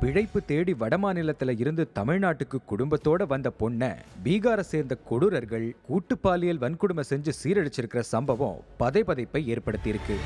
பிழைப்பு தேடி வடமாநிலத்துல இருந்து தமிழ்நாட்டுக்கு குடும்பத்தோட வந்த பொண்ண பீகாரை சேர்ந்த கொடூரர்கள் கூட்டு பாலியல் வன்கொடுமை செஞ்சு சீரழிச்சிருக்கிற சம்பவம் பதைபதைப்பை ஏற்படுத்தியிருக்கு.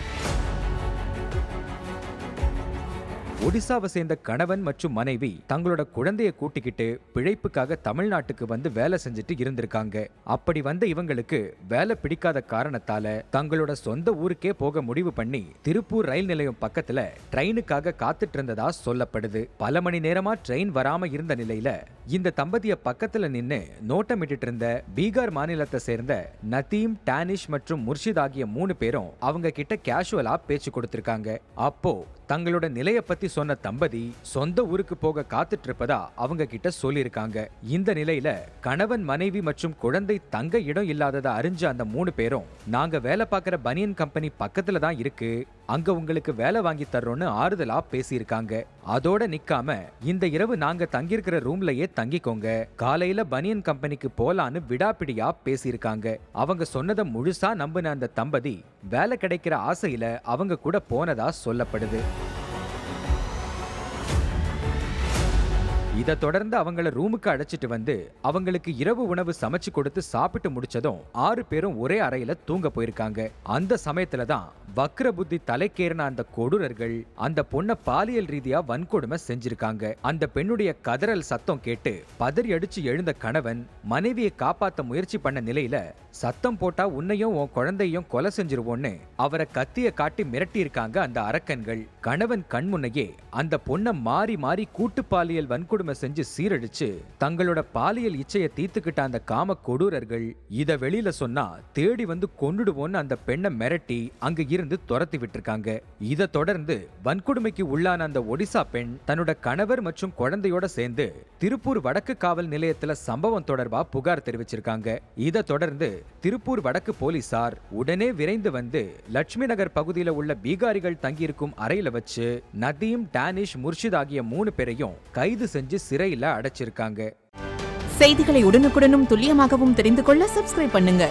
ஒடிசாவை சேர்ந்த கணவன் மற்றும் மனைவி தங்களோட குழந்தைய கூட்டிக்கிட்டு பிழைப்புக்காக தமிழ்நாட்டுக்கு வந்து வேலை செஞ்சுட்டு இருந்திருக்காங்க. அப்படி வந்த இவங்களுக்கு வேலை பிடிக்காத காரணத்தால தங்களோட சொந்த ஊருக்கே போக முடிவு பண்ணி திருப்பூர் ரயில் நிலையம் பக்கத்துல ட்ரெயினுக்காக காத்துட்டு இருந்ததா சொல்லப்படுது. பல மணி நேரமா ட்ரெயின் வராம இருந்த நிலையில இந்த தம்பதிய பக்கத்துல நின்னு நோட்டமிட்டு இருந்த பீகார் மாநிலத்தை சேர்ந்த நதீம், டானிஷ் மற்றும் முர்ஷித் ஆகிய 3 பேரும் அவங்க கிட்ட கேஷுவலா பேச்சு கொடுத்திருக்காங்க. அப்போ தங்களோட நிலைய பத்தி சொன்ன தம்பதி சொந்த ஊருக்கு போக காத்துட்டு இருப்பதா அவங்க கிட்ட சொல்லியிருக்காங்க. இந்த நிலையில கணவன், மனைவி மற்றும் குழந்தை தங்க இடம் இல்லாததை அறிஞ்ச அந்த 3 பேரும் நாங்க வேலை பார்க்கிற பனியன் கம்பெனி பக்கத்துல தான் இருக்கு, அங்க உங்களுக்கு வேலை வாங்கி தர்றோம்னு ஆறுதலா பேசியிருக்காங்க. அதோட நிக்காம இந்த இரவு நாங்க தங்கியிருக்கிற ரூம்லயே தங்கிக்கோங்க, காலையில பனியன் கம்பெனிக்கு போலான்னு விடாப்பிடியா பேசியிருக்காங்க. அவங்க சொன்னதை முழுசா நம்பின அந்த தம்பதி வேலை கிடைக்கிற ஆசையில அவங்க கூட போனதா சொல்லப்படுது. இதை தொடர்ந்து அவங்கள ரூமுக்கு அழைச்சிட்டு வந்து அவங்களுக்கு இரவு உணவு சமைச்சு கொடுத்து சாப்பிட்டு முடிச்சதும் 6 பேரும் ஒரே அறையில தூங்க போயிருக்காங்க. அந்த சமயத்துல தான் வக்ர புத்தி தலைக்கேறின அந்த கொடூரர்கள் அந்த பொண்ணை பாலியல் ரீதியா வன்கொடுமை செஞ்சிருக்காங்க. அந்த பெண்ணுடைய கதறல் சத்தம் கேட்டு பதறி அடிச்சு எழுந்த கணவன் மனைவியை காப்பாத்த முயற்சி பண்ண நிலையில சத்தம் போட்டா உன்னையும் உன் குழந்தையும் கொலை செஞ்சிருவோன்னு அவரை கத்திய காட்டி மிரட்டி இருக்காங்க அந்த அரக்கன்கள். கணவன் கண்முன்னையே அந்த பொண்ணை மாறி மாறி கூட்டு பாலியல் வன்கொடுமை செஞ்சு சீரழிச்சு தங்களோட பாலியல் இச்சையை தீர்த்துக்கிட்ட அந்த காம கொடூரர்கள் இத வெளியில சொன்னா தேடி வந்து கொன்னுடுவோன்னு அந்த பெண்ணை மிரட்டி அங்க இருந்து துரத்தி விட்டுருக்காங்க. இதை தொடர்ந்து வன்கொடுமைக்கு உள்ளான அந்த ஒடிசா பெண் தன்னோட கணவர் மற்றும் குழந்தையோட சேர்ந்து திருப்பூர் வடக்கு காவல் நிலையத்துல சம்பவம் தொடர்பா புகார் தெரிவிச்சிருக்காங்க. இதை தொடர்ந்து திருப்பூர் வடக்கு போலீசார் உடனே விரைந்து வந்து லட்சுமி நகர் பகுதியில் உள்ள பீகாரிகள் தங்கியிருக்கும் அறையில வச்சு நதீம், டானிஷ், முர்ஷித் ஆகிய 3 பேரையும் கைது செஞ்சு சிறையில அடைச்சிருக்காங்க. செய்திகளை உடனுக்குடனும் துல்லியமாகவும் தெரிந்து கொள்ள சப்ஸ்கிரைப் பண்ணுங்க.